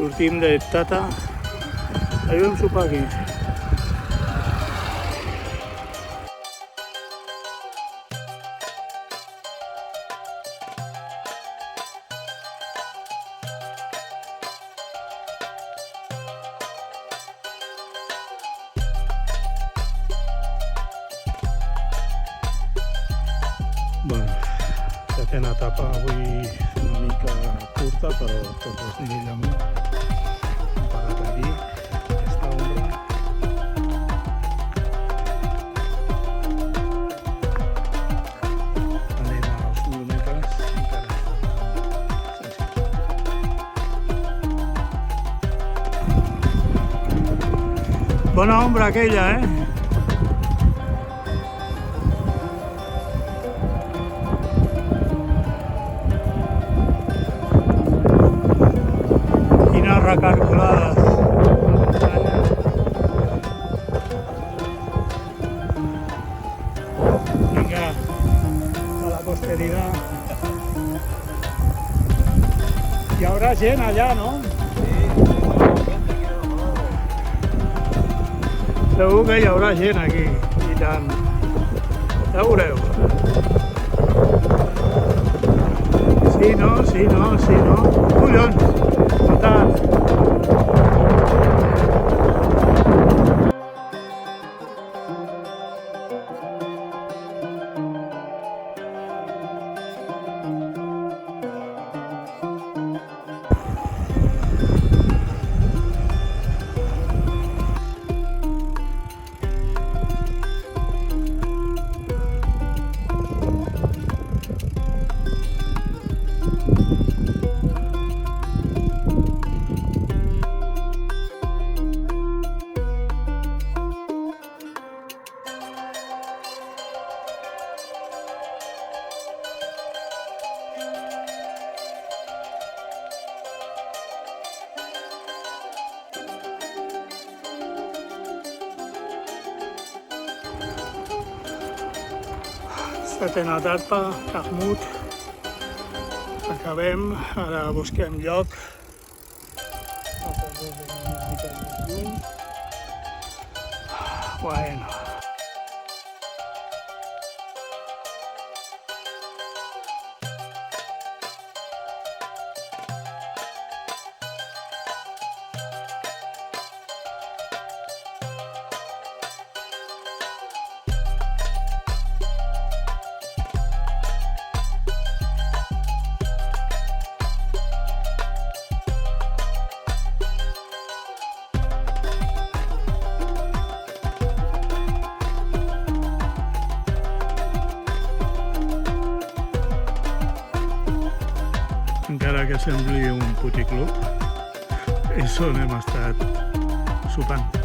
Sortim de Tata. Ahir vam sopar aquí. Bueno, setena etapa avui una mica curta, però tot és nivell amunt. Hem parat aquí, aquesta ombra. Anem als 1.000 metres, encara senzill. Bona ombra aquella, eh? Recargolades. Vinga, a la posteridad. Hi haurà gent allà, no? Segur que hi haurà gent aquí, i tant. Ja ho veureu. Sí, no, sí, no, sí, no. Collons! Tant. Setena etapa, Tahmut. Acabem, ara busquem lloc. Bueno. Encara que sembli un puticlub, és on hem estat sopant.